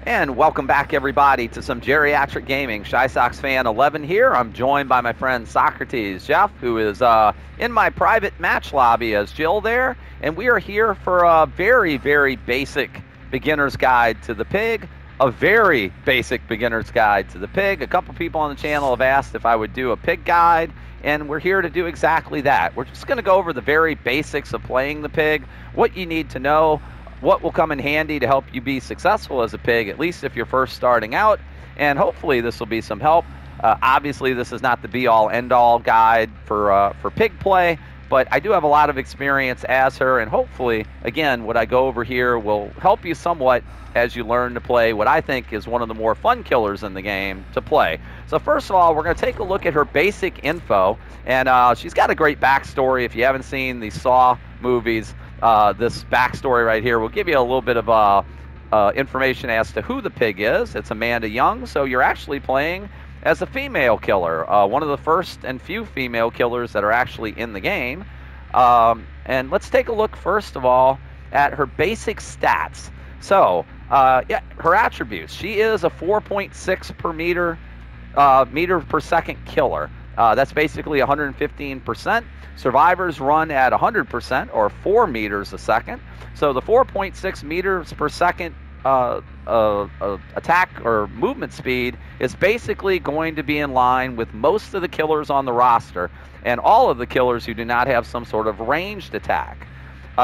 And welcome back, everybody, to some geriatric gaming. Shy Sox fan 11 here. I'm joined by my friend Socrates Jeff, who is in my private match lobby as Jill there. And we are here for a very, very basic beginner's guide to the pig. A very basic beginner's guide to the pig. A couple people on the channel have asked if I would do a pig guide, and we're here to do exactly that. We're just going to go over the very basics of playing the pig, what you need to know, what will come in handy to help you be successful as a pig, at least if you're first starting out, and hopefully this will be some help. Obviously, this is not the be-all, end-all guide for pig play, but I do have a lot of experience as her, and hopefully, again, what I go over here will help you somewhat as you learn to play what I think is one of the more fun killers in the game to play. So first of all, we're going to take a look at her basic info, and she's got a great backstory. If you haven't seen the Saw movies, this backstory right here will give you a little bit of information as to who the pig is. It's Amanda Young, so you're actually playing as a female killer, one of the first and few female killers that are actually in the game. And let's take a look, first of all, at her basic stats. So, yeah, her attributes. She is a 4.6 per meter per second killer. That's basically 115%. Survivors run at 100%, or 4 meters a second. So the 4.6 meters per second attack or movement speed is basically going to be in line with most of the killers on the roster and all of the killers who do not have some sort of ranged attack.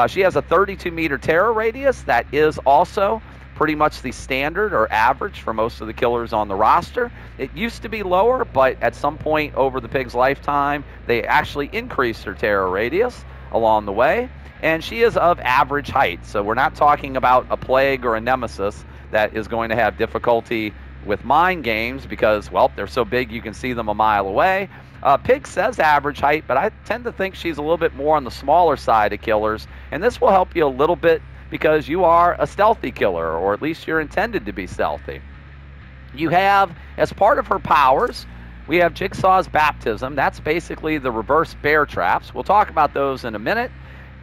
She has a 32-meter terror radius. That is also pretty much the standard or average for most of the killers on the roster. It used to be lower, but at some point over the pig's lifetime, they actually increased her terror radius along the way. And she is of average height, so we're not talking about a plague or a nemesis that is going to have difficulty with mind games because, well, they're so big you can see them a mile away. Pig says average height, but I tend to think she's a little bit more on the smaller side of killers, and this will help you a little bit because you are a stealthy killer, or at least you're intended to be stealthy. You have, as part of her powers, we have Jigsaw's Baptism. That's basically the reverse bear traps. We'll talk about those in a minute.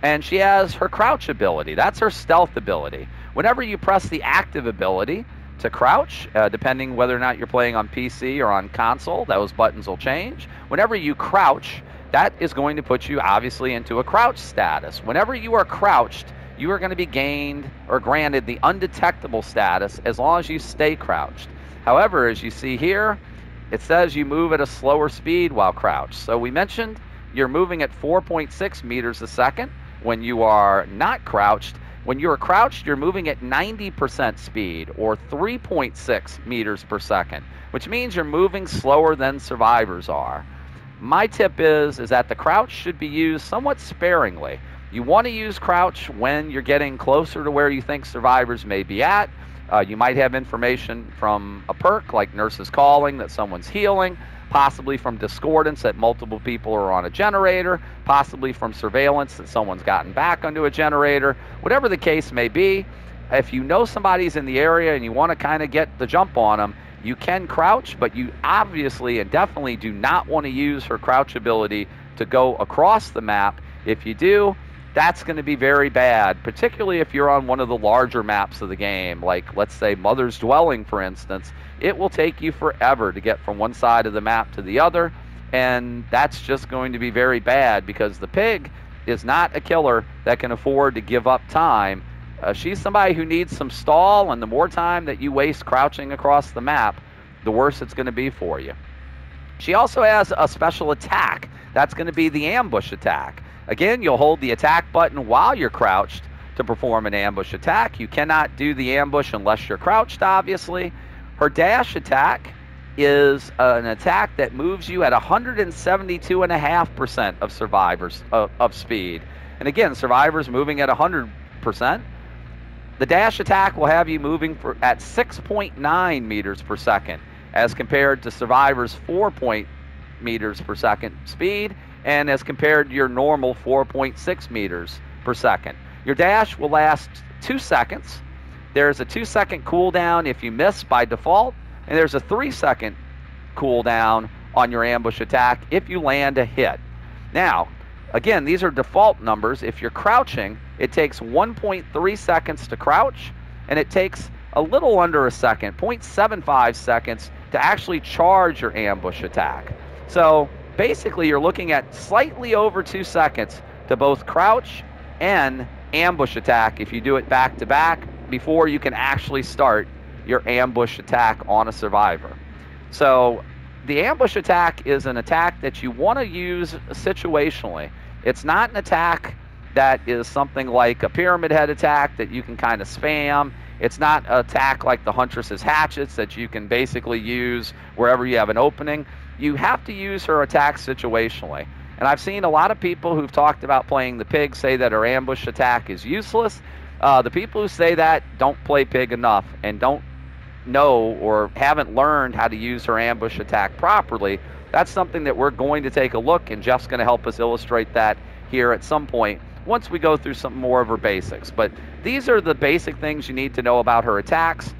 And she has her crouch ability. That's her stealth ability. Whenever you press the active ability to crouch, depending whether or not you're playing on PC or on console, those buttons will change. Whenever you crouch, that is going to put you obviously into a crouch status. Whenever you are crouched, you are going to be gained or granted the undetectable status as long as you stay crouched. However, as you see here, it says you move at a slower speed while crouched. So we mentioned you're moving at 4.6 meters a second when you are not crouched. When you are crouched, you're moving at 90% speed, or 3.6 meters per second, which means you're moving slower than survivors are. My tip is that the crouch should be used somewhat sparingly. You want to use crouch when you're getting closer to where you think survivors may be at. You might have information from a perk like Nurse's Calling that someone's healing, possibly from discordance that multiple people are on a generator, possibly from surveillance that someone's gotten back onto a generator. Whatever the case may be, if you know somebody's in the area and you want to kind of get the jump on them, you can crouch, but you obviously and definitely do not want to use her crouch ability to go across the map. If you do, that's going to be very bad, particularly if you're on one of the larger maps of the game, like, let's say, Mother's Dwelling, for instance. It will take you forever to get from one side of the map to the other, and that's just going to be very bad because the pig is not a killer that can afford to give up time. She's somebody who needs some stall, and the more time that you waste crouching across the map, the worse it's going to be for you. She also has a special attack. That's going to be the ambush attack. Again, you'll hold the attack button while you're crouched to perform an ambush attack. You cannot do the ambush unless you're crouched, obviously. Her dash attack is an attack that moves you at 172.5% of survivors of speed. And again, survivors moving at 100%. The dash attack will have you moving at 6.9 meters per second as compared to survivors' 4 meters per second speed, and as compared to your normal 4.6 meters per second. Your dash will last 2 seconds. There's a 2-second cooldown if you miss by default, and there's a 3-second cooldown on your ambush attack if you land a hit. Now, again, these are default numbers. If you're crouching, it takes 1.3 seconds to crouch, and it takes a little under a second, 0.75 seconds, to actually charge your ambush attack. So basically you're looking at slightly over 2 seconds to both crouch and ambush attack if you do it back to back before you can actually start your ambush attack on a survivor. So the ambush attack is an attack that you want to use situationally. It's not an attack that is something like a pyramid head attack that you can kind of spam. It's not an attack like the Huntress's hatchets that you can basically use wherever you have an opening. You have to use her attack situationally. And I've seen a lot of people who've talked about playing the pig say that her ambush attack is useless. The people who say that don't play pig enough and don't know or haven't learned how to use her ambush attack properly. That's something that we're going to take a look, and Jeff's going to help us illustrate that here at some point once we go through some more of her basics. But these are the basic things you need to know about her attacks.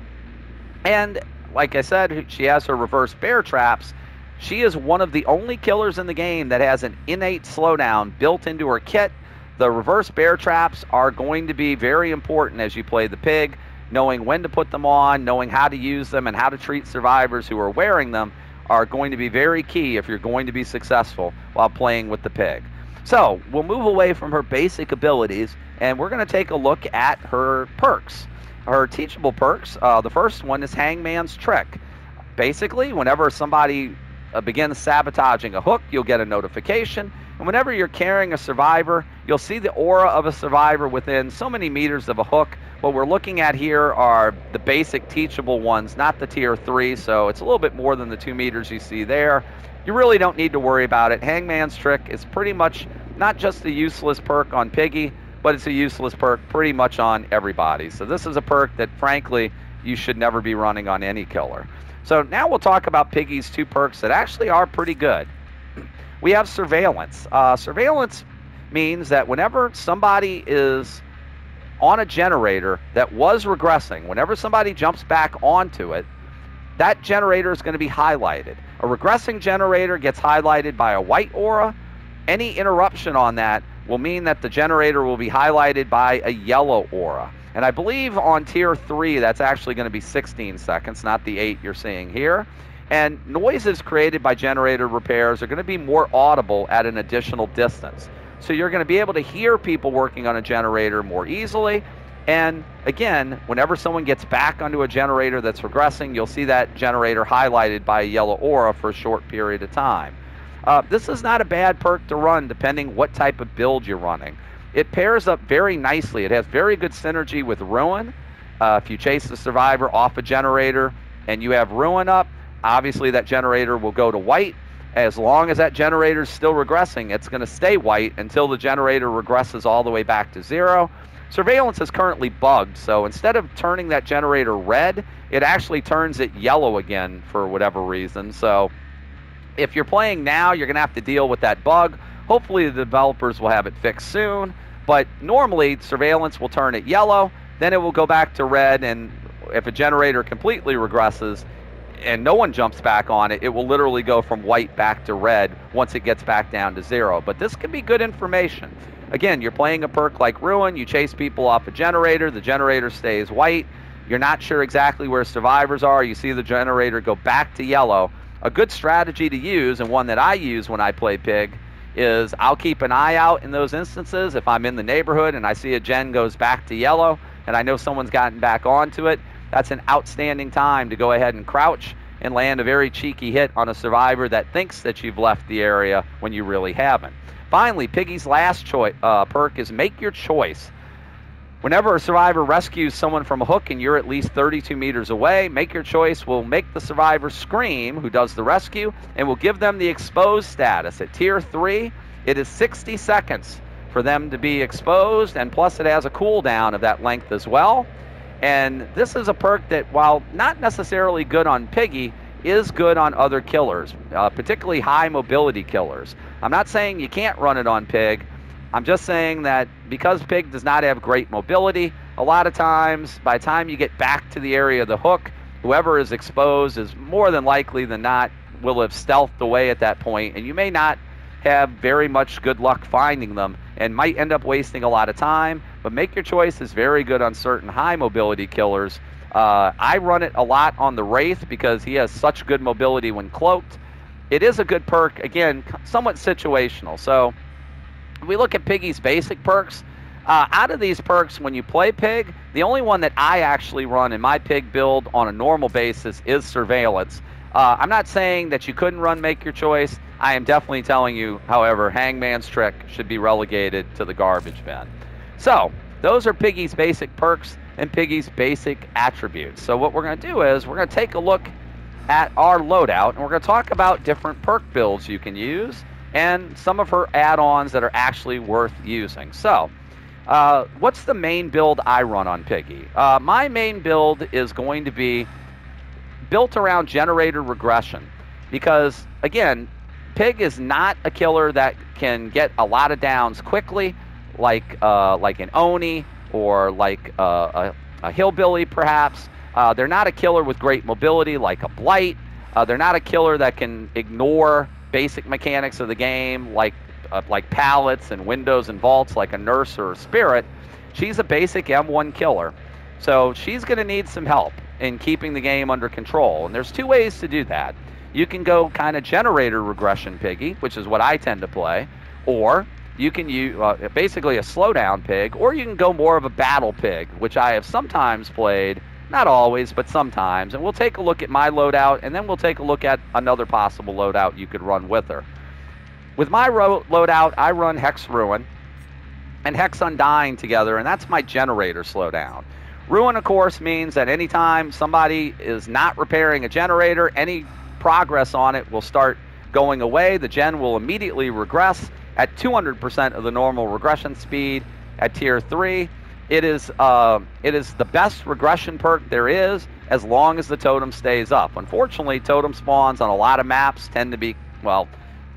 And like I said, she has her reverse bear traps. She is one of the only killers in the game that has an innate slowdown built into her kit. The reverse bear traps are going to be very important as you play the pig. Knowing when to put them on, knowing how to use them, and how to treat survivors who are wearing them are going to be very key if you're going to be successful while playing with the pig. So we'll move away from her basic abilities, and we're going to take a look at her perks. Her teachable perks, the first one is Hangman's Trick. Basically, whenever somebody begins sabotaging a hook, you'll get a notification. And whenever you're carrying a survivor, you'll see the aura of a survivor within so many meters of a hook. What we're looking at here are the basic teachable ones, not the tier 3, so it's a little bit more than the 2 meters you see there. You really don't need to worry about it. Hangman's Trick is pretty much not just a useless perk on Piggy, but it's a useless perk pretty much on everybody. So this is a perk that, frankly, you should never be running on any killer. So now we'll talk about Piggy's 2 perks that actually are pretty good. We have Surveillance. Surveillance means that whenever somebody is on a generator that was regressing, whenever somebody jumps back onto it, that generator is going to be highlighted. A regressing generator gets highlighted by a white aura. Any interruption on that will mean that the generator will be highlighted by a yellow aura. And I believe on tier 3 that's actually going to be 16 seconds, not the 8 you're seeing here. And noises created by generator repairs are going to be more audible at an additional distance. So you're going to be able to hear people working on a generator more easily. And again, whenever someone gets back onto a generator that's regressing, you'll see that generator highlighted by a yellow aura for a short period of time. This is not a bad perk to run depending what type of build you're running. It pairs up very nicely. It has very good synergy with Ruin. If you chase the survivor off a generator and you have Ruin up, obviously that generator will go to white. As long as that generator is still regressing, it's going to stay white until the generator regresses all the way back to 0. Surveillance is currently bugged, so instead of turning that generator red, it actually turns it yellow again for whatever reason. So if you're playing now, you're going to have to deal with that bug. Hopefully the developers will have it fixed soon, but normally Surveillance will turn it yellow, then it will go back to red, and if a generator completely regresses and no one jumps back on it, it will literally go from white back to red once it gets back down to 0. But this can be good information. Again, you're playing a perk like Ruin, you chase people off a generator, the generator stays white, you're not sure exactly where survivors are, you see the generator go back to yellow. A good strategy to use, and one that I use when I play Pig, is I'll keep an eye out in those instances. If I'm in the neighborhood and I see a gen goes back to yellow and I know someone's gotten back onto it, that's an outstanding time to go ahead and crouch and land a very cheeky hit on a survivor that thinks that you've left the area when you really haven't. Finally, Piggy's last perk is Make Your Choice. Whenever a survivor rescues someone from a hook and you're at least 32 meters away, Make Your Choice will make the survivor scream who does the rescue and will give them the exposed status. At tier 3, it is 60 seconds for them to be exposed, and plus it has a cooldown of that length as well. And this is a perk that, while not necessarily good on Piggy, is good on other killers, particularly high mobility killers. I'm not saying you can't run it on Pig. I'm just saying that because Pig does not have great mobility, a lot of times, by the time you get back to the area of the hook, whoever is exposed is more than likely than not will have stealthed away at that point, and you may not have very much good luck finding them and might end up wasting a lot of time. but Make Your Choice is very good on certain high mobility killers. I run it a lot on the Wraith because he has such good mobility when cloaked. It is a good perk, again, somewhat situational. So if we look at Piggy's basic perks, out of these perks, when you play Pig, the only one that I actually run in my Pig build on a normal basis is Surveillance. I'm not saying that you couldn't run Make Your Choice. I am definitely telling you, however, Hangman's Trick should be relegated to the garbage bin. So those are Piggy's basic perks and Piggy's basic attributes. So what we're going to do is we're going to take a look at our loadout, and we're going to talk about different perk builds you can use and some of her add-ons that are actually worth using. So what's the main build I run on Piggy? My main build is going to be built around generator regression because, again, Pig is not a killer that can get a lot of downs quickly like an Oni or like a Hillbilly, perhaps. They're not a killer with great mobility like a Blight. They're not a killer that can ignore basic mechanics of the game like pallets and windows and vaults like a Nurse or a Spirit. She's a basic M1 killer. So she's going to need some help in keeping the game under control. And there's two ways to do that. You can go kind of generator regression Piggy, which is what I tend to play, or you can use basically a slowdown Pig, or you can go more of a battle Pig, which I have sometimes played, not always, but sometimes. And we'll take a look at my loadout, and then we'll take a look at another possible loadout you could run with her. With my loadout, I run Hex Ruin and Hex Undying together, and that's my generator slowdown. Ruin, of course, means that anytime somebody is not repairing a generator, any progress on it will start going away. The gen will immediately regress at 200% of the normal regression speed at tier 3. It is the best regression perk there is as long as the totem stays up. Unfortunately, totem spawns on a lot of maps tend to be, well,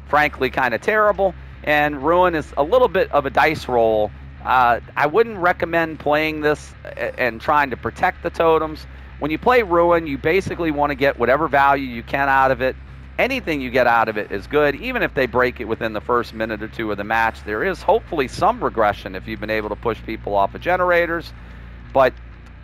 frankly, kind of terrible, and Ruin is a little bit of a dice roll. I wouldn't recommend playing this and trying to protect the totems. When you play Ruin, you basically want to get whatever value you can out of it. Anything you get out of it is good, even if they break it within the first minute or two of the match. There is hopefully some regression if you've been able to push people off of generators. But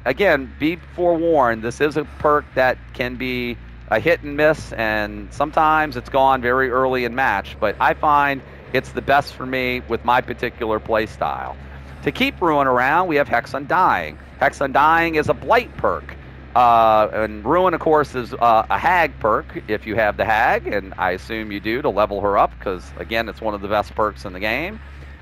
again, be forewarned, this is a perk that can be a hit and miss, and sometimes it's gone very early in match. But I find it's the best for me with my particular play style. To keep Ruin around, we have Hex Undying. Hex Undying is a Blight perk. And Ruin, of course, is a Hag perk if you have the Hag, and I assume you do to level her up because, again, it's one of the best perks in the game.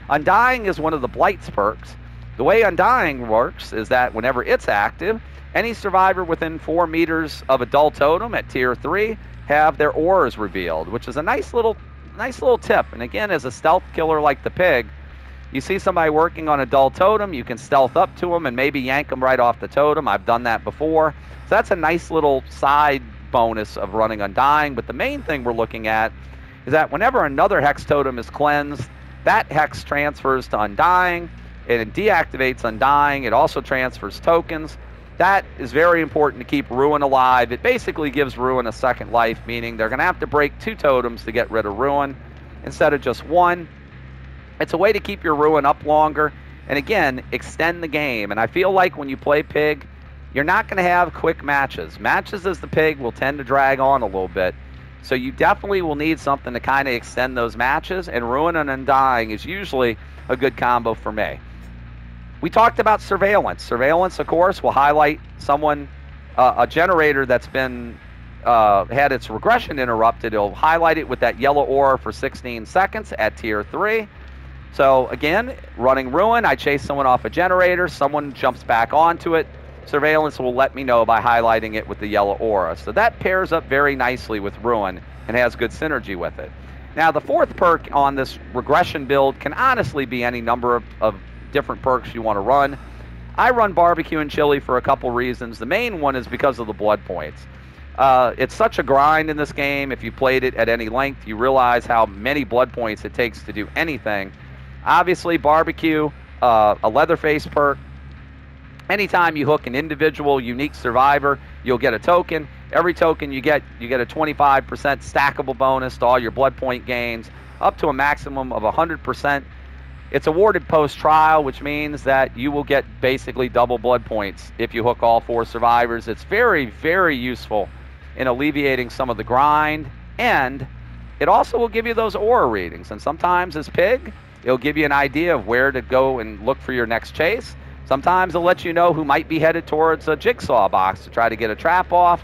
Undying is one of the Blight's perks. The way Undying works is that whenever it's active, any survivor within 4 meters of a dull totem at tier 3 have their auras revealed, which is a nice little tip. And again, as a stealth killer like the Pig, you see somebody working on a dull totem, you can stealth up to them and maybe yank them right off the totem. I've done that before. So that's a nice little side bonus of running Undying. But the main thing we're looking at is that whenever another Hex totem is cleansed, that Hex transfers to Undying, and it deactivates Undying. It also transfers tokens. That is very important to keep Ruin alive. It basically gives Ruin a second life, meaning they're going to have to break 2 totems to get rid of Ruin instead of just 1. It's a way to keep your Ruin up longer and, again, extend the game. And I feel like when you play Pig, you're not going to have quick matches. Matches as the Pig will tend to drag on a little bit. So you definitely will need something to kind of extend those matches, and Ruin and Undying is usually a good combo for me. We talked about Surveillance. Surveillance, of course, will highlight someone, a generator that's been had its regression interrupted. It'll highlight it with that yellow aura for 16 seconds at tier 3. So again, running Ruin, I chase someone off a generator, someone jumps back onto it. Surveillance will let me know by highlighting it with the yellow aura. So that pairs up very nicely with Ruin and has good synergy with it. Now, the 4th perk on this regression build can honestly be any number of different perks you want to run. I run Barbecue and Chili for a couple reasons. The main one is because of the blood points. It's such a grind in this game. If you played it at any length, you realize how many blood points it takes to do anything. Obviously, Barbecue, a Leatherface perk. Anytime you hook an individual unique survivor, you'll get a token. Every token you get a 25% stackable bonus to all your blood point gains, up to a maximum of 100%. It's awarded post-trial, which means that you will get basically double blood points if you hook all 4 survivors. It's very, very useful in alleviating some of the grind, and it also will give you those aura readings. And sometimes as Pig, it'll give you an idea of where to go and look for your next chase. Sometimes it'll let you know who might be headed towards a jigsaw box to try to get a trap off.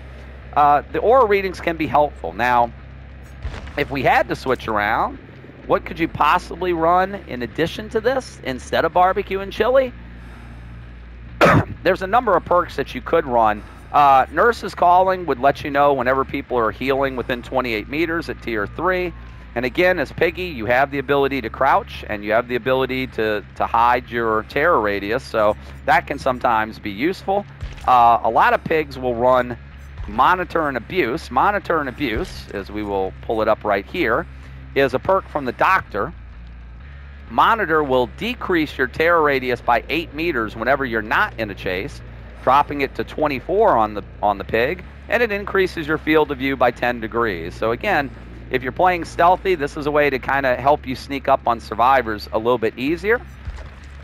The aura readings can be helpful. Now, if we had to switch around, what could you possibly run in addition to this instead of barbecue and chili? There's a number of perks that you could run. Nurse's Calling would let you know whenever people are healing within 28 meters at tier 3. And again, as Piggy, you have the ability to crouch, and you have the ability to hide your terror radius, so that can sometimes be useful. A lot of pigs will run Monitor and Abuse. Monitor and Abuse, as we will pull it up right here, is a perk from the doctor. Monitor will decrease your terror radius by 8 meters whenever you're not in a chase, dropping it to 24 on the pig, and it increases your field of view by 10 degrees. So again, if you're playing stealthy, this is a way to kind of help you sneak up on survivors a little bit easier.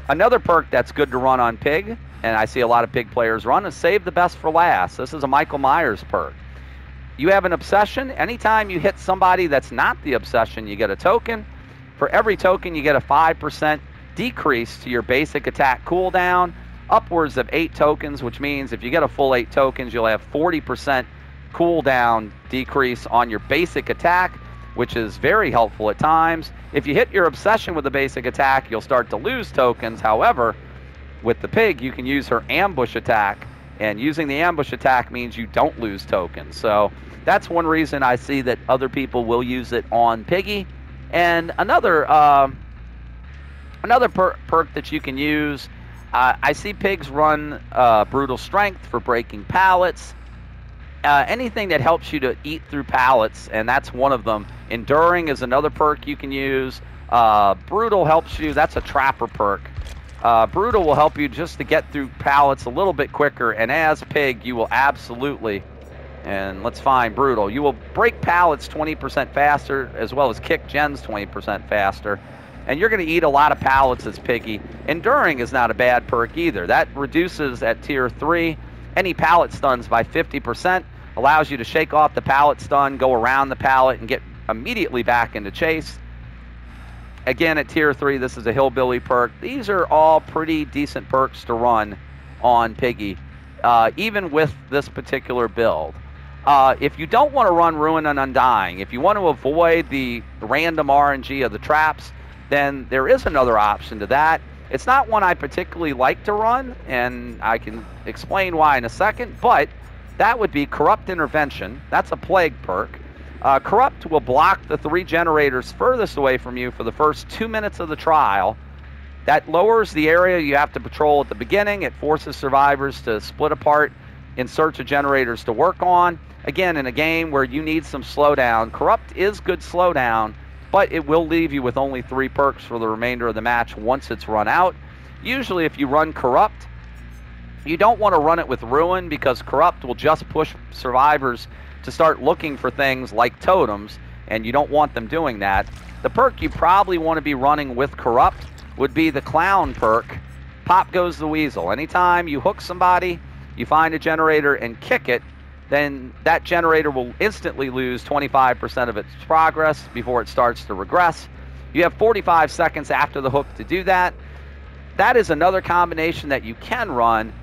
Another perk that's good to run on Pig, and I see a lot of Pig players run, is Save the Best for Last. This is a Michael Myers perk. You have an obsession. Anytime you hit somebody that's not the obsession, you get a token. For every token, you get a 5% decrease to your basic attack cooldown, upwards of 8 tokens, which means if you get a full 8 tokens, you'll have 40% cooldown decrease on your basic attack, which is very helpful at times. If you hit your obsession with the basic attack, you'll start to lose tokens. However, with the Pig, you can use her ambush attack, and using the ambush attack means you don't lose tokens. So that's one reason I see that other people will use it on Piggy. And another perk that you can use, I see Pigs run Brutal Strength for breaking pallets. Anything that helps you to eat through pallets, and that's one of them. Enduring is another perk you can use. Brutal helps you. That's a trapper perk. Brutal will help you just to get through pallets a little bit quicker, and as Pig, you will absolutely, and let's find Brutal, you will break pallets 20% faster, as well as kick gens 20% faster, and you're going to eat a lot of pallets as Piggy. Enduring is not a bad perk either. That reduces at tier 3 any pallet stuns by 50%, allows you to shake off the pallet stun, go around the pallet, and get immediately back into chase. Again, at tier 3, this is a Hillbilly perk. These are all pretty decent perks to run on Piggy, even with this particular build. If you don't want to run Ruin and Undying, if you want to avoid the random RNG of the traps, then there is another option to that. It's not one I particularly like to run, and I can explain why in a second, but that would be Corrupt Intervention. That's a plague perk. Corrupt will block the 3 generators furthest away from you for the first 2 minutes of the trial. That lowers the area you have to patrol at the beginning. It forces survivors to split apart in search of generators to work on. Again, in a game where you need some slowdown, Corrupt is good slowdown, but it will leave you with only 3 perks for the remainder of the match once it's run out. Usually if you run Corrupt, you don't want to run it with Ruin, because Corrupt will just push survivors to start looking for things like totems, and you don't want them doing that. The perk you probably want to be running with Corrupt would be the Clown perk, Pop Goes the Weasel. Anytime you hook somebody, you find a generator and kick it, then that generator will instantly lose 25% of its progress before it starts to regress. You have 45 seconds after the hook to do that. That is another combination that you can run.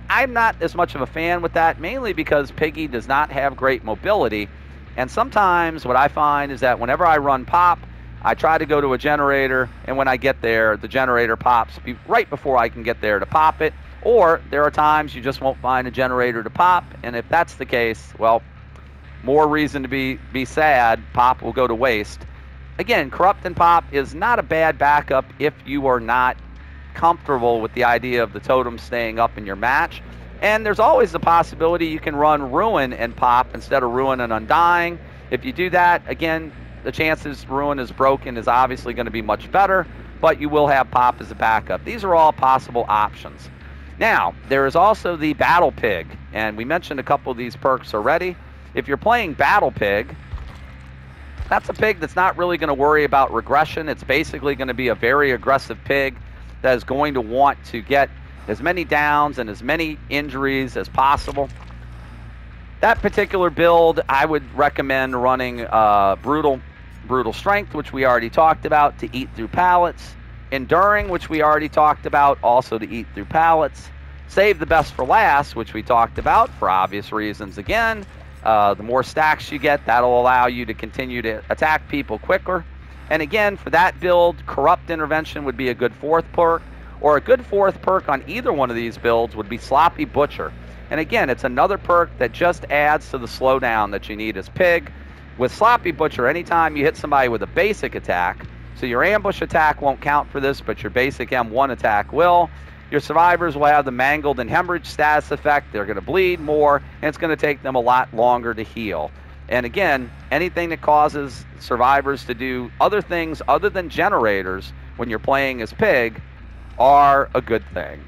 I'm not as much of a fan with that, mainly because Piggy does not have great mobility. And sometimes what I find is that whenever I run Pop, I try to go to a generator, and when I get there, the generator pops right before I can get there to pop it. Or there are times you just won't find a generator to pop, and if that's the case, well, more reason to be sad. Pop will go to waste. Again, Corrupt and Pop is not a bad backup if you are not comfortable with the idea of the totem staying up in your match. And there's always the possibility you can run Ruin and Pop instead of Ruin and Undying. If you do that, again, the chances Ruin is broken is obviously going to be much better, but you will have Pop as a backup. These are all possible options. Now, there is also the Battle Pig, and we mentioned a couple of these perks already. If you're playing Battle Pig, That's a pig that's not really going to worry about regression. It's basically going to be a very aggressive pig that is going to want to get as many downs and as many injuries as possible. That particular build, I would recommend running brutal strength, which we already talked about, to eat through pallets. Enduring, which we already talked about, also to eat through pallets. Save the best for last, which we talked about for obvious reasons again. The more stacks you get, that'll allow you to continue to attack people quicker. And again, for that build, Corrupt Intervention would be a good 4th perk, or a good 4th perk on either one of these builds would be Sloppy Butcher. And again, it's another perk that just adds to the slowdown that you need as Pig. With Sloppy Butcher, anytime you hit somebody with a basic attack, so your ambush attack won't count for this, but your basic M1 attack will. Your survivors will have the mangled and hemorrhage status effect. They're going to bleed more, and it's going to take them a lot longer to heal. And again, anything that causes survivors to do other things other than generators when you're playing as Pig are a good thing.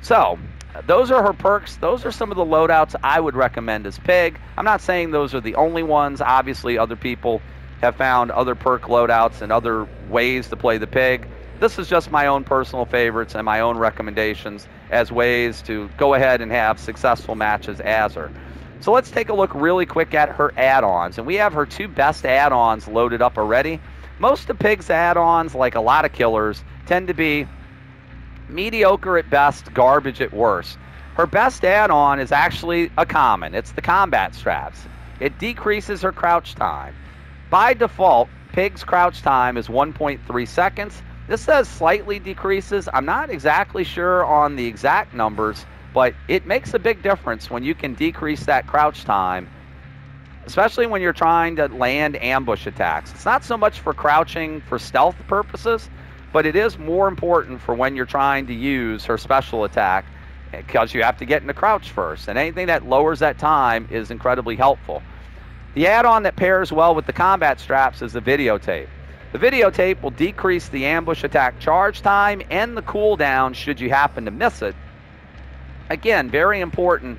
So, those are her perks. Those are some of the loadouts I would recommend as Pig. I'm not saying those are the only ones. Obviously, other people have found other perk loadouts and other ways to play the Pig. This is just my own personal favorites and my own recommendations as ways to go ahead and have successful matches as her. So let's take a look really quick at her add-ons. And we have her 2 best add-ons loaded up already. Most of Pig's add-ons, like a lot of killers, tend to be mediocre at best, garbage at worst. Her best add-on is actually a common. It's the combat straps. It decreases her crouch time. By default, Pig's crouch time is 1.3 seconds. This says slightly decreases. I'm not exactly sure on the exact numbers, but it makes a big difference when you can decrease that crouch time, especially when you're trying to land ambush attacks. It's not so much for crouching for stealth purposes, but it is more important for when you're trying to use her special attack, because you have to get into crouch first, and anything that lowers that time is incredibly helpful. The add-on that pairs well with the combat straps is the videotape. The videotape will decrease the ambush attack charge time and the cooldown should you happen to miss it. Again, very important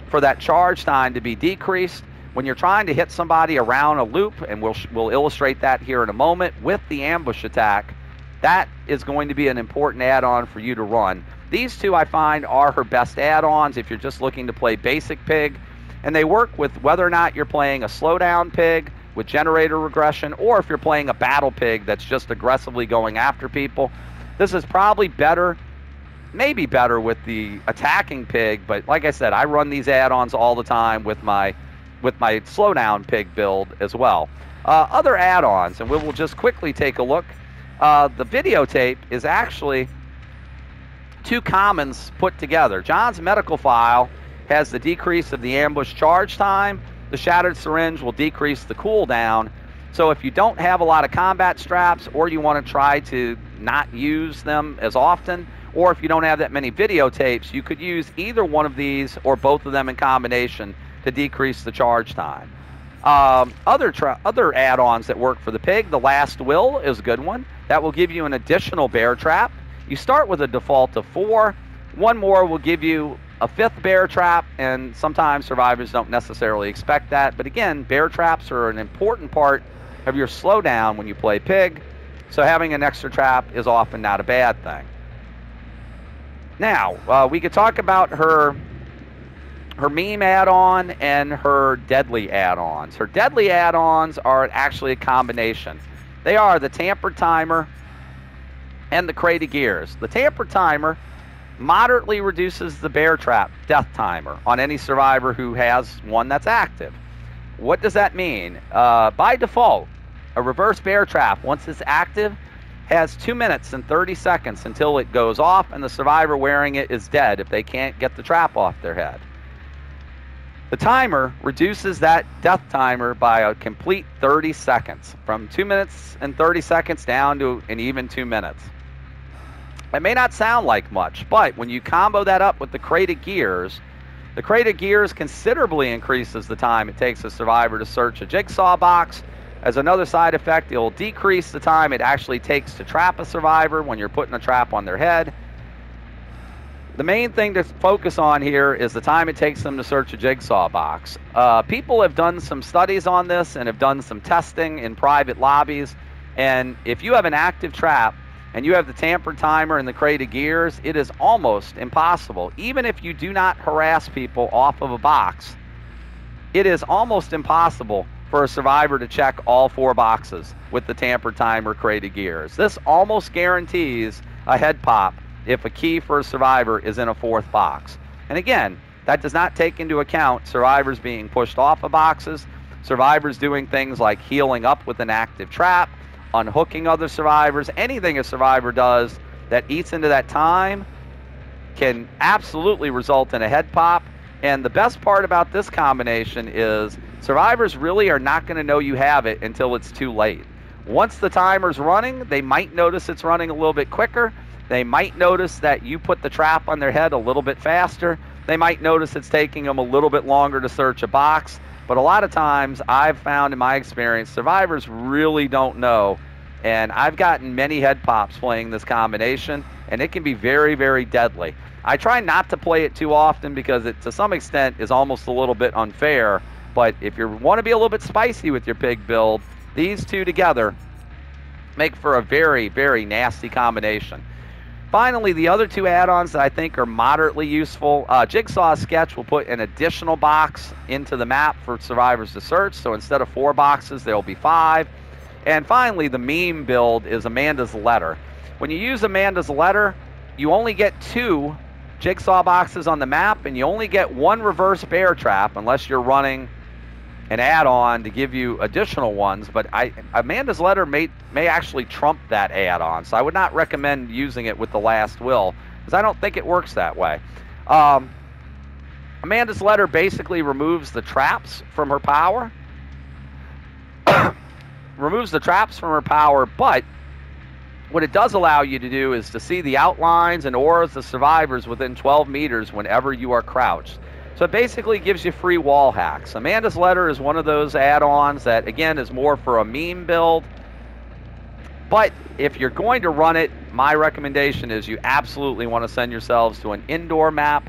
for that charge time to be decreased when you're trying to hit somebody around a loop, and we'll illustrate that here in a moment with the ambush attack. That is going to be an important add-on for you to run. These 2 I find are her best add-ons if you're just looking to play basic Pig, and they work with whether or not you're playing a slowdown Pig with generator regression, or if you're playing a battle Pig that's just aggressively going after people. This is probably better, maybe better with the attacking Pig, but like I said, I run these add-ons all the time with my slowdown Pig build as well. Other add-ons, and we will just quickly take a look. The videotape is actually 2 commons put together. John's medical file has the decrease of the ambush charge time. The shattered syringe will decrease the cooldown. So if you don't have a lot of combat straps, or you want to try to not use them as often, or if you don't have that many videotapes, you could use either one of these or both of them in combination to decrease the charge time. Other add-ons that work for the Pig, the Last Will is a good one. That will give you an additional bear trap. You start with a default of 4. One more will give you a 5th bear trap, and sometimes survivors don't necessarily expect that. But again, bear traps are an important part of your slowdown when you play Pig, so having an extra trap is often not a bad thing. Now, we could talk about her meme add-on and her deadly add-ons. Her deadly add-ons are actually a combination. They are the Tampered Timer and the Crate of Gears. The Tampered Timer moderately reduces the bear trap death timer on any survivor who has one that's active. What does that mean? By default, a reverse bear trap, once it's active, has 2 minutes and 30 seconds until it goes off, and the survivor wearing it is dead if they can't get the trap off their head. The timer reduces that death timer by a complete 30 seconds, from 2 minutes and 30 seconds down to an even 2 minutes. It may not sound like much, but when you combo that up with the Crate of Gears, the Crate of Gears considerably increases the time it takes a survivor to search a jigsaw box. As another side effect, it will decrease the time it actually takes to trap a survivor when you're putting a trap on their head. The main thing to focus on here is the time it takes them to search a jigsaw box. People have done some studies on this and have done some testing in private lobbies. And if you have an active trap and you have the Tampered Timer and the crate of gears, it is almost impossible. Even if you do not harass people off of a box, it is almost impossible for a survivor to check all 4 boxes with the Tampered Timer crate of gears. This almost guarantees a head pop if a key for a survivor is in a 4th box. And again, that does not take into account survivors being pushed off of boxes, survivors doing things like healing up with an active trap, unhooking other survivors. Anything a survivor does that eats into that time can absolutely result in a head pop. And the best part about this combination is survivors really are not going to know you have it until it's too late. Once the timer's running, they might notice it's running a little bit quicker. They might notice that you put the trap on their head a little bit faster. They might notice it's taking them a little bit longer to search a box. But a lot of times, I've found in my experience, survivors really don't know. And I've gotten many head pops playing this combination, and it can be very, very deadly. I try not to play it too often because it, to some extent, is almost a little bit unfair. But if you want to be a little bit spicy with your pig build, these two together make for a very, very nasty combination. Finally, the other 2 add-ons that I think are moderately useful, Jigsaw Sketch will put an additional box into the map for survivors to search. So instead of 4 boxes, there will be 5. And finally, the meme build is Amanda's Letter. When you use Amanda's Letter, you only get 2 jigsaw boxes on the map, and you only get 1 reverse bear trap unless you're running an add-on to give you additional ones. But Amanda's Letter may actually trump that add-on, so I would not recommend using it with the Last Will, because I don't think it works that way. Amanda's Letter basically removes the traps from her power. But what it does allow you to do is to see the outlines and auras of survivors within 12 meters whenever you are crouched. So it basically gives you free wall hacks. Amanda's Letter is one of those add-ons that, again, is more for a meme build. But if you're going to run it, my recommendation is you absolutely want to send yourselves to an indoor map.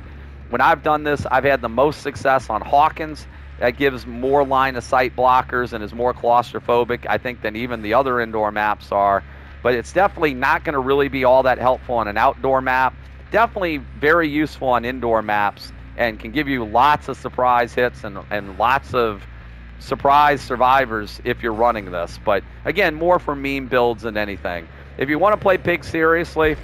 When I've done this, I've had the most success on Hawkins. That gives more line-of-sight blockers and is more claustrophobic, I think, than even the other indoor maps are. But it's definitely not going to really be all that helpful on an outdoor map. Definitely very useful on indoor maps and can give you lots of surprise hits and lots of surprise survivors if you're running this. But again, more for meme builds than anything. If you want to play pig seriously,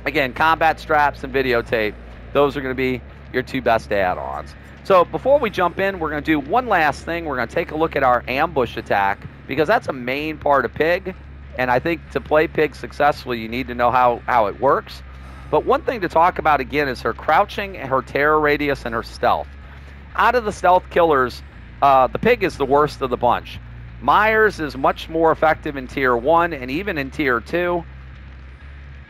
again, combat straps and videotape, those are going to be your 2 best add-ons. So before we jump in, we're going to do one last thing. We're going to take a look at our ambush attack, because that's a main part of pig. And I think to play pig successfully, you need to know how it works. But one thing to talk about again is her crouching, her terror radius, and her stealth. Out of the stealth killers, the pig is the worst of the bunch. Myers is much more effective in Tier 1 and even in Tier 2.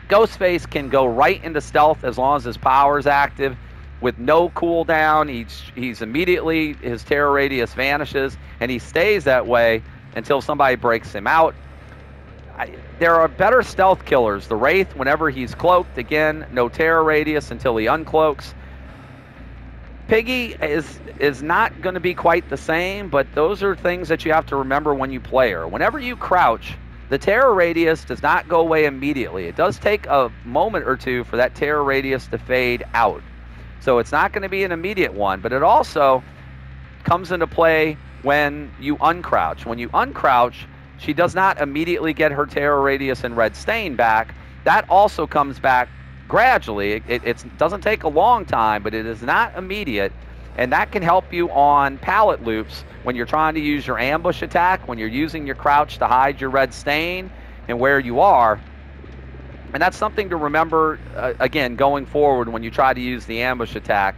Ghostface can go right into stealth as long as his power is active with no cooldown. He's immediately, his terror radius vanishes, and he stays that way until somebody breaks him out. There are better stealth killers. The Wraith, whenever he's cloaked, again, no terror radius until he uncloaks. Piggy is not going to be quite the same, but those are things that you have to remember when you play her. Whenever you crouch, the terror radius does not go away immediately. It does take a moment or 2 for that terror radius to fade out. So it's not going to be an immediate one, but it also comes into play when you uncrouch. When you uncrouch, she does not immediately get her terror radius and red stain back. That also comes back gradually. It doesn't take a long time, but it is not immediate. And that can help you on pallet loops when you're trying to use your ambush attack, when you're using your crouch to hide your red stain and where you are. And that's something to remember, again, going forward when you try to use the ambush attack,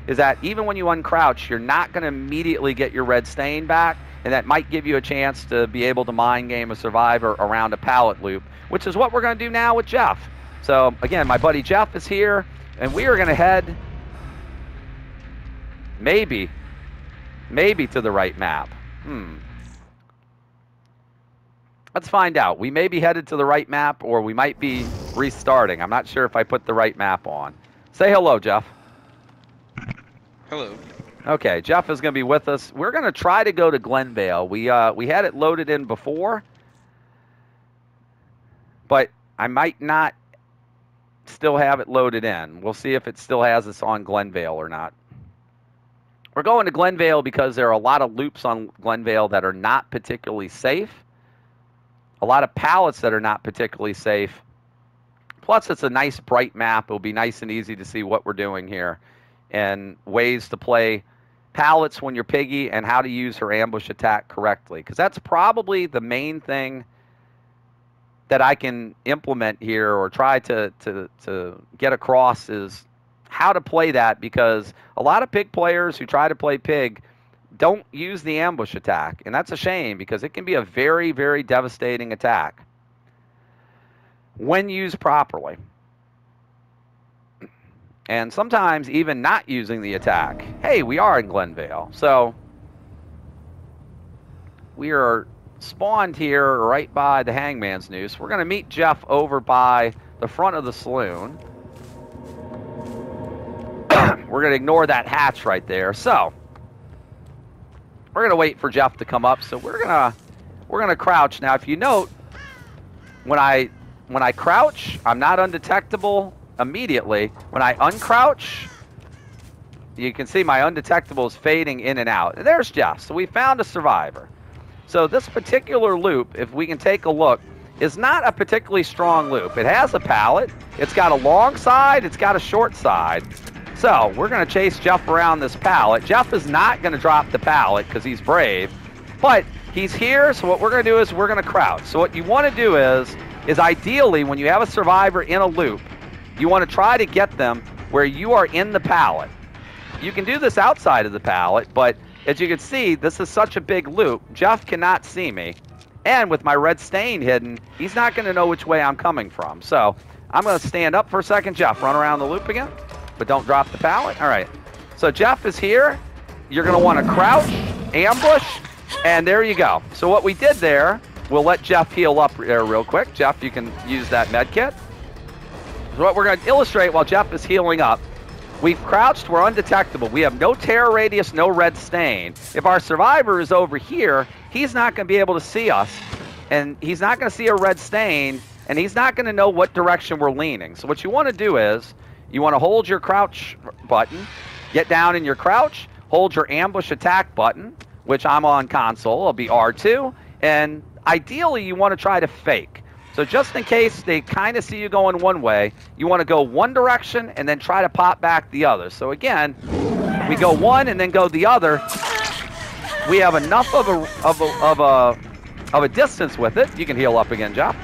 is that even when you uncrouch, you're not going to immediately get your red stain back. And that might give you a chance to be able to mind game a survivor around a pallet loop, which is what we're going to do now with Jeff. So, again, my buddy Jeff is here, and we are going to head maybe to the right map. Let's find out. We may be headed to the right map, or we might be restarting. I'm not sure if I put the right map on. Say hello, Jeff. Hello. Okay, Jeff is going to be with us. We're going to try to go to Glenvale. We had it loaded in before, but I might not still have it loaded in. We'll see if it still has us on Glenvale or not. We're going to Glenvale because there are a lot of loops on Glenvale that are not particularly safe. A lot of pallets that are not particularly safe. Plus, it's a nice, bright map. It'll be nice and easy to see what we're doing here and ways to play pallets when you're Piggy and how to use her ambush attack correctly. Because that's probably the main thing that I can implement here or try to get across is how to play that, because a lot of Pig players who try to play Pig don't use the ambush attack. And that's a shame because it can be a very, very devastating attack when used properly. And sometimes even not using the attack. Hey, we are in Glenvale. So we are spawned here right by the Hangman's Noose. We're going to meet Jeff over by the front of the saloon. We're going to ignore that hatch right there. So we're going to wait for Jeff to come up. So we're going to crouch. Now, if you note, when I crouch, I'm not undetectable immediately. When I uncrouch, you can see my undetectable is fading in and out. And there's Jeff. So we found a survivor. So this particular loop, if we can take a look, is not a particularly strong loop. It has a pallet. It's got a long side. It's got a short side. So we're going to chase Jeff around this pallet. Jeff is not going to drop the pallet because he's brave. But he's here, so what we're going to do is we're going to crouch. So what you want to do is ideally when you have a survivor in a loop, you want to try to get them where you are in the pallet. You can do this outside of the pallet, but as you can see, this is such a big loop. Jeff cannot see me. And with my red stain hidden, he's not going to know which way I'm coming from. So I'm going to stand up for a second. Jeff, run around the loop again, but don't drop the pallet. All right. So Jeff is here. You're going to want to crouch, ambush, and there you go. So what we did there, we'll let Jeff heal up there real quick. Jeff, you can use that med kit. So what we're going to illustrate while Jeff is healing up, we've crouched, we're undetectable. We have no terror radius, no red stain. If our survivor is over here, he's not going to be able to see us, and he's not going to see a red stain, and he's not going to know what direction we're leaning. So what you want to do is you want to hold your crouch button, get down in your crouch, hold your ambush attack button, which I'm on console, it'll be R2, and ideally you want to try to fake. So just in case they kind of see you going one way, you want to go one direction and then try to pop back the other. So again, we go one and then go the other. We have enough of a distance with it. You can heal up again, Jeff.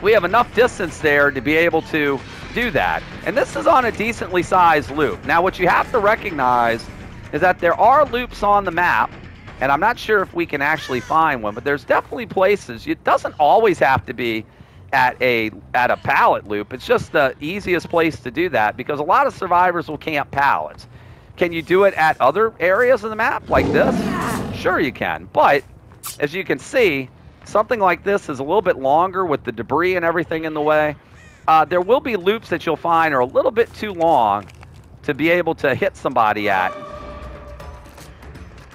We have enough distance there to be able to do that. And this is on a decently sized loop. Now what you have to recognize is that there are loops on the map, and I'm not sure if we can actually find one, but there's definitely places. It doesn't always have to be at a pallet loop. It's just the easiest place to do that because a lot of survivors will camp pallets. Can you do it at other areas of the map like this? Sure you can, but as you can see, something like this is a little bit longer with the debris and everything in the way. There will be loops that you'll find are a little bit too long to be able to hit somebody at.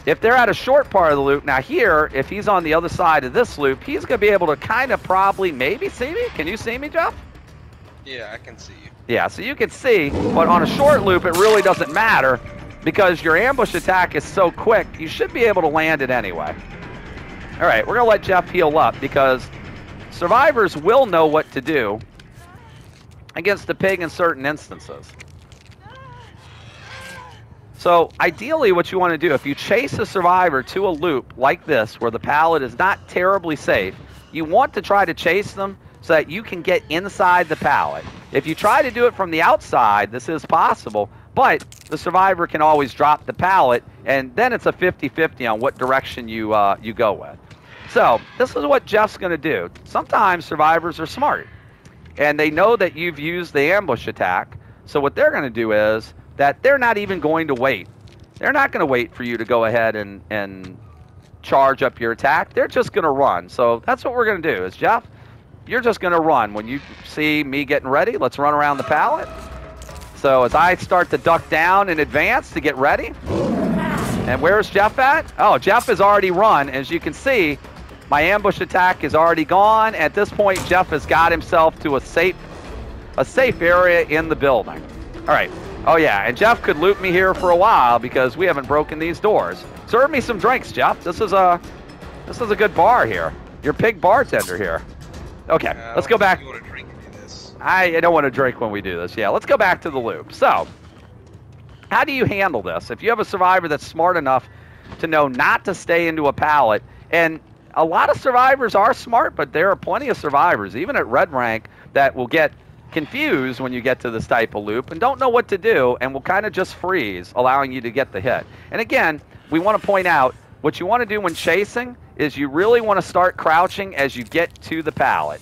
If they're at a short part of the loop, now here, if he's on the other side of this loop, he's going to be able to kind of probably maybe see me. Can you see me, Jeff? Yeah, I can see you. Yeah, so you can see, but on a short loop, it really doesn't matter because your ambush attack is so quick, you should be able to land it anyway. All right, we're going to let Jeff heal up because survivors will know what to do against the Pig in certain instances. So ideally what you want to do, if you chase a survivor to a loop like this where the pallet is not terribly safe, you want to try to chase them so that you can get inside the pallet. If you try to do it from the outside, this is possible, but the survivor can always drop the pallet, and then it's a 50-50 on what direction you go with. So this is what Jeff's going to do. Sometimes survivors are smart, and they know that you've used the ambush attack, so what they're going to do is that they're not even going to wait. They're not going to wait for you to go ahead and charge up your attack. They're just going to run. So that's what we're going to do is, Jeff, you're just going to run. When you see me getting ready, let's run around the pallet. So as I start to duck down in advance to get ready, and where's Jeff at? Oh, Jeff has already run. As you can see, my ambush attack is already gone. At this point, Jeff has got himself to a safe area in the building. All right. Oh yeah, and Jeff could loot me here for a while because we haven't broken these doors. Serve me some drinks, Jeff. This is a good bar here. You're pig bartender here. Okay, let's go back. You want to drink and do this. I don't want to drink when we do this. Yeah, let's go back to the loop. So, how do you handle this? If you have a survivor that's smart enough to know not to stay into a pallet, and a lot of survivors are smart, but there are plenty of survivors, even at red rank, that will get confused when you get to this type of loop and don't know what to do and will kind of just freeze, allowing you to get the hit. And again, we want to point out, what you want to do when chasing is you really want to start crouching as you get to the pallet.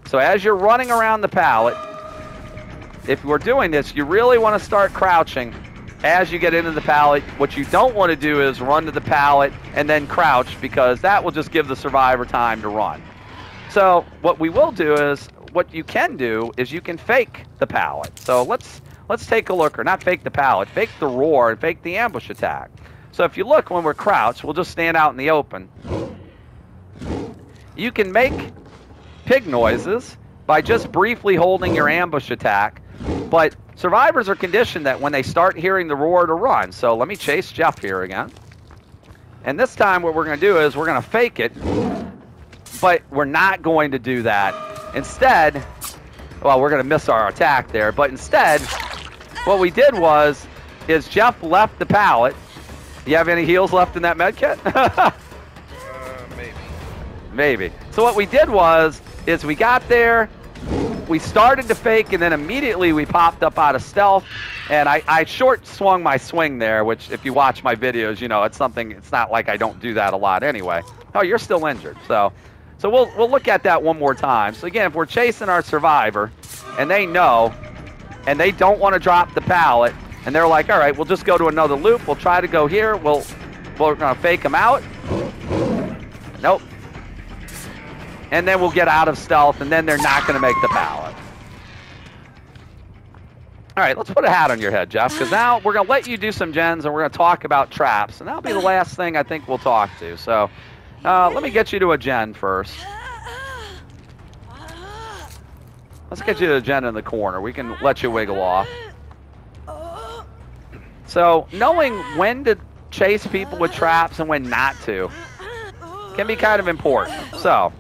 So as you're running around the pallet, if we're doing this, you really want to start crouching as you get into the pallet. What you don't want to do is run to the pallet and then crouch, because that will just give the survivor time to run. So what we will do is, what you can do is you can fake the pallet. So let's take a look, or not fake the pallet, fake the roar and fake the ambush attack. So if you look when we're crouched, we'll just stand out in the open. You can make pig noises by just briefly holding your ambush attack, but survivors are conditioned that when they start hearing the roar to run. So let me chase Jeff here again. And this time what we're going to do is we're going to fake it, but we're not going to do that. Instead, well, we're going to miss our attack there, but instead, what we did is Jeff left the pallet. Do you have any heals left in that med kit? Maybe. Maybe. So what we did is we got there, we started to fake, and then immediately we popped up out of stealth, and I short swung my swing there, which if you watch my videos, you know, it's not like I don't do that a lot anyway. Oh, you're still injured. So we'll look at that one more time. So again, if we're chasing our survivor, and they know, and they don't want to drop the pallet, and they're like, all right, we'll just go to another loop. We'll try to go here. We're going to fake them out. Nope. And then we'll get out of stealth, and then they're not going to make the pallet. All right, let's put a hat on your head, Jeff, because now we're going to let you do some gens, and we're going to talk about traps. And that'll be the last thing I think we'll talk to. So let me get you to a gen first. Let's get you to a gen in the corner. We can let you wiggle off. So knowing when to chase people with traps and when not to can be kind of important. So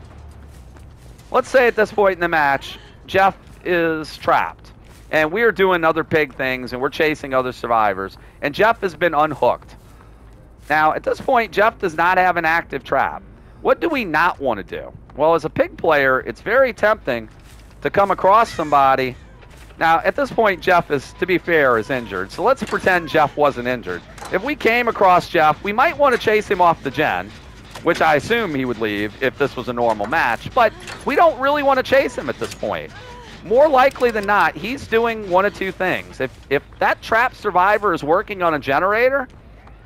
let's say at this point in the match, Jeff is trapped, and we're doing other pig things, and we're chasing other survivors, and Jeff has been unhooked. Now, at this point, Jeff does not have an active trap. What do we not want to do? Well, as a pig player, it's very tempting to come across somebody. Now, at this point, Jeff is, to be fair, is injured. So let's pretend Jeff wasn't injured. If we came across Jeff, we might want to chase him off the gen, which I assume he would leave if this was a normal match. But we don't really want to chase him at this point. More likely than not, he's doing one of two things. If that trap survivor is working on a generator,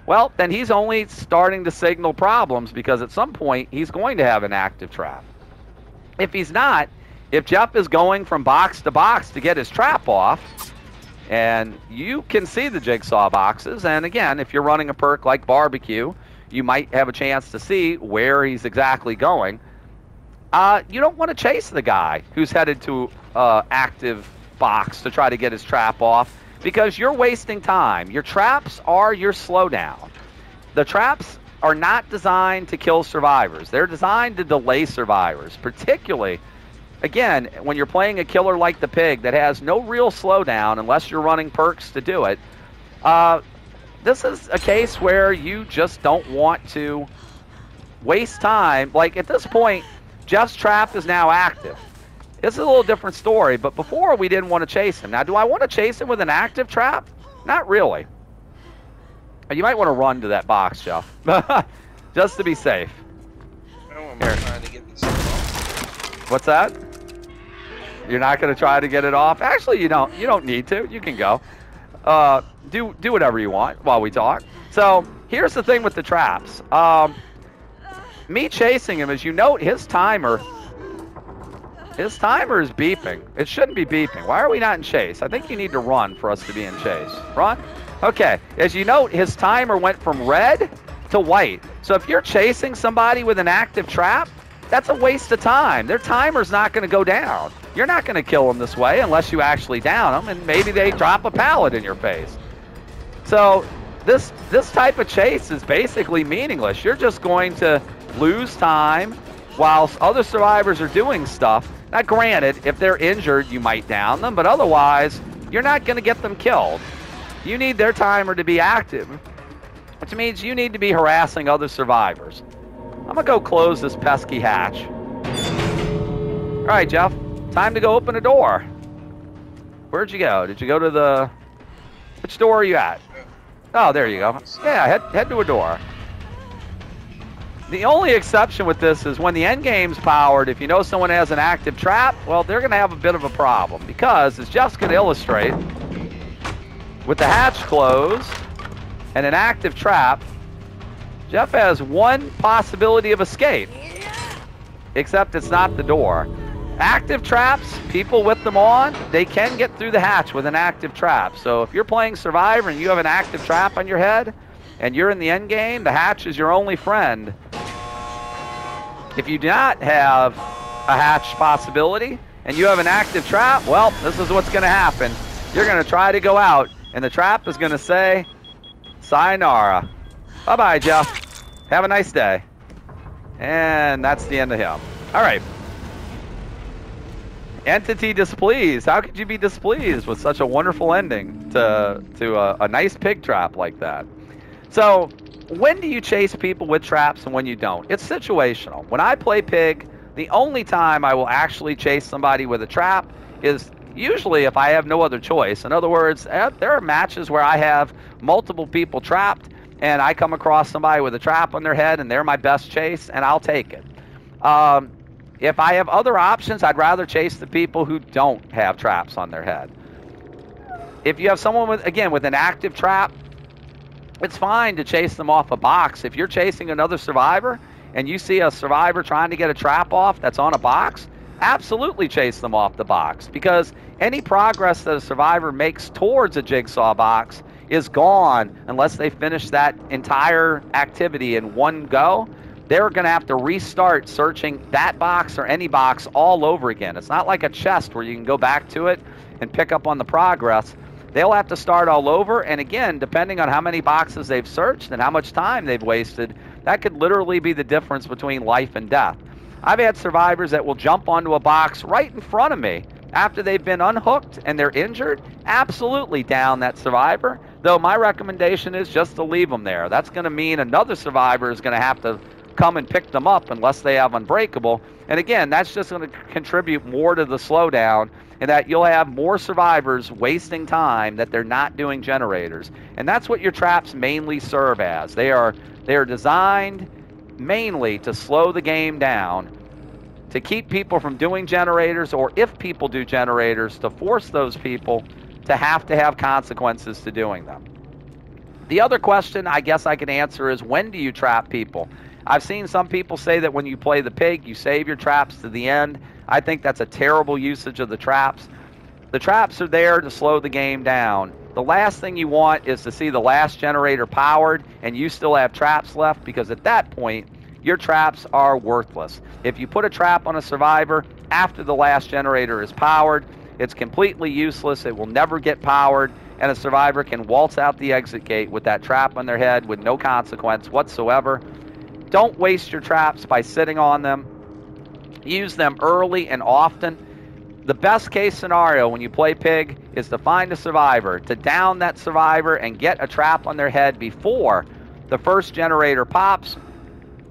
well, then he's only starting to signal problems, because at some point, he's going to have an active trap. If he's not, if Jeff is going from box to box to get his trap off, and you can see the jigsaw boxes, and again, if you're running a perk like barbecue, you might have a chance to see where he's exactly going. You don't want to chase the guy who's headed to active box to try to get his trap off, because you're wasting time. Your traps are your slowdown. The traps are not designed to kill survivors. They're designed to delay survivors, particularly, again, when you're playing a killer like the pig that has no real slowdown unless you're running perks to do it. This is a case where you just don't want to waste time. Like at this point, Jeff's trap is now active. It's a little different story, but before we didn't want to chase him. Now, do I want to chase him with an active trap? Not really. You might want to run to that box, Jeff, just to be safe. I'm trying to get this off. What's that? You're not going to try to get it off? Actually, you don't. You don't need to. You can go. Do whatever you want while we talk. So here's the thing with the traps. Me chasing him, as you note, his timer His timer is beeping. It shouldn't be beeping. Why are we not in chase? I think you need to run for us to be in chase. Run? Okay. As you note, his timer went from red to white. So if you're chasing somebody with an active trap, that's a waste of time. Their timer's not going to go down. You're not going to kill them this way unless you actually down them, and maybe they drop a pallet in your face. So this type of chase is basically meaningless. You're just going to lose time whilst other survivors are doing stuff. Now, granted, if they're injured, you might down them, but otherwise, you're not going to get them killed. You need their timer to be active, which means you need to be harassing other survivors. I'm going to go close this pesky hatch. All right, Jeff, time to go open a door. Where'd you go? Did you go to the... Which door are you at? Oh, there you go. Yeah, head to a door. The only exception with this is when the end game's powered, if you know someone has an active trap, well, they're going to have a bit of a problem because, as Jeff's going to illustrate, with the hatch closed and an active trap, Jeff has one possibility of escape, except it's not the door. Active traps, people with them on, they can get through the hatch with an active trap. So if you're playing Survivor and you have an active trap on your head and you're in the end game, the hatch is your only friend. If you do not have a hatch possibility and you have an active trap, well, this is what's going to happen. You're going to try to go out, and the trap is going to say, sayonara. Bye-bye, Jeff. Have a nice day. And that's the end of him. All right. Entity displeased. How could you be displeased with such a wonderful ending to a nice pig trap like that? So, when do you chase people with traps and when you don't? It's situational. When I play pig, the only time I will actually chase somebody with a trap is usually if I have no other choice. In other words, there are matches where I have multiple people trapped and I come across somebody with a trap on their head and they're my best chase, and I'll take it. If I have other options, I'd rather chase the people who don't have traps on their head. If you have someone with an active trap, it's fine to chase them off a box. If you're chasing another survivor and you see a survivor trying to get a trap off that's on a box, absolutely chase them off the box, because any progress that a survivor makes towards a jigsaw box is gone unless they finish that entire activity in one go. They're going to have to restart searching that box or any box all over again. It's not like a chest where you can go back to it and pick up on the progress. They'll have to start all over, and again, depending on how many boxes they've searched and how much time they've wasted, that could literally be the difference between life and death. I've had survivors that will jump onto a box right in front of me after they've been unhooked and they're injured, absolutely down that survivor, though my recommendation is just to leave them there. That's going to mean another survivor is going to have to come and pick them up unless they have Unbreakable. And again, that's just going to contribute more to the slowdown, and that you'll have more survivors wasting time that they're not doing generators. And that's what your traps mainly serve as. They are designed mainly to slow the game down, to keep people from doing generators, or if people do generators, to force those people to have consequences to doing them. The other question I guess I can answer is, when do you trap people? I've seen some people say that when you play the pig, you save your traps to the end. I think that's a terrible usage of the traps. The traps are there to slow the game down. The last thing you want is to see the last generator powered and you still have traps left, because at that point, your traps are worthless. If you put a trap on a survivor after the last generator is powered, it's completely useless. It will never get powered, and a survivor can waltz out the exit gate with that trap on their head with no consequence whatsoever. Don't waste your traps by sitting on them. Use them early and often. The best case scenario when you play pig is to find a survivor, to down that survivor and get a trap on their head before the first generator pops.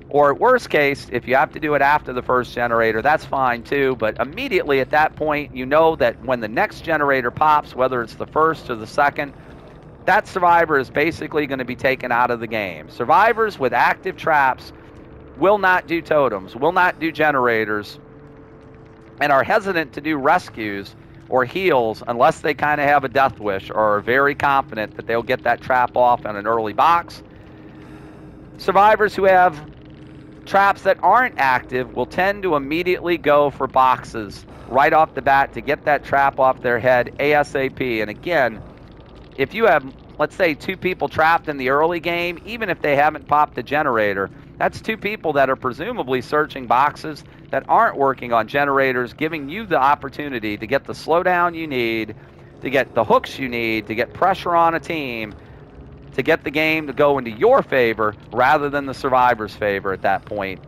Or at worst case, if you have to do it after the first generator, that's fine too. But immediately at that point, you know that when the next generator pops, whether it's the first or the second, that survivor is basically going to be taken out of the game. Survivors with active traps will not do totems, will not do generators, and are hesitant to do rescues or heals unless they kind of have a death wish or are very confident that they'll get that trap off in an early box. Survivors who have traps that aren't active will tend to immediately go for boxes right off the bat to get that trap off their head ASAP. And again, if you have, let's say, 2 people trapped in the early game, even if they haven't popped a generator, that's 2 people that are presumably searching boxes that aren't working on generators, giving you the opportunity to get the slowdown you need, to get the hooks you need, to get pressure on a team, to get the game to go into your favor rather than the survivor's favor at that point.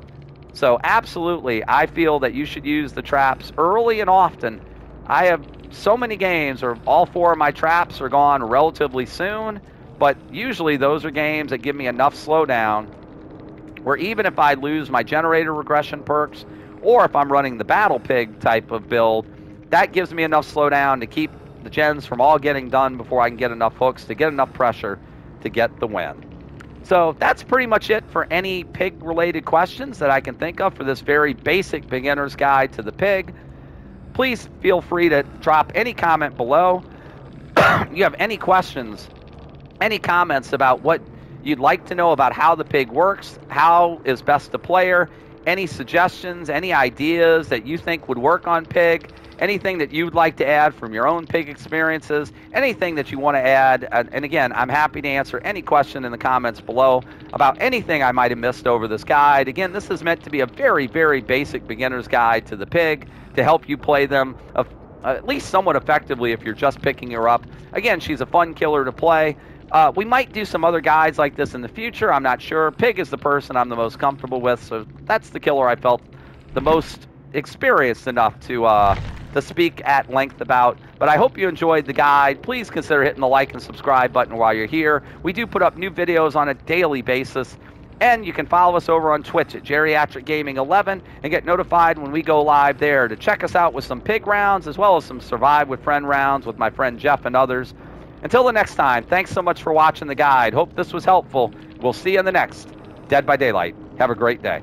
So absolutely, I feel that you should use the traps early and often. I have so many games where all 4 of my traps are gone relatively soon, but usually those are games that give me enough slowdown where even if I lose my generator regression perks, or if I'm running the battle pig type of build, that gives me enough slowdown to keep the gens from all getting done before I can get enough hooks to get enough pressure to get the win. So that's pretty much it for any pig related questions that I can think of for this very basic beginner's guide to the pig. Please feel free to drop any comment below. You have any questions, any comments about what you'd like to know about how the pig works, how is best to play her, any suggestions, any ideas that you think would work on pig, anything that you'd like to add from your own pig experiences, anything that you want to add. And again, I'm happy to answer any question in the comments below about anything I might have missed over this guide. Again, this is meant to be a very, very basic beginner's guide to the pig to help you play them at least somewhat effectively if you're just picking her up. Again, she's a fun killer to play. We might do some other guides like this in the future. I'm not sure. Pig is the person I'm the most comfortable with, so that's the killer I felt the most experienced enough to speak at length about. But I hope you enjoyed the guide. Please consider hitting the like and subscribe button while you're here. We do put up new videos on a daily basis. And you can follow us over on Twitch at Geriatric Gaming 11 and get notified when we go live there to check us out with some pig rounds as well as some Survive with Friend rounds with my friend Jeff and others. Until the next time, thanks so much for watching the guide. Hope this was helpful. We'll see you in the next Dead by Daylight. Have a great day.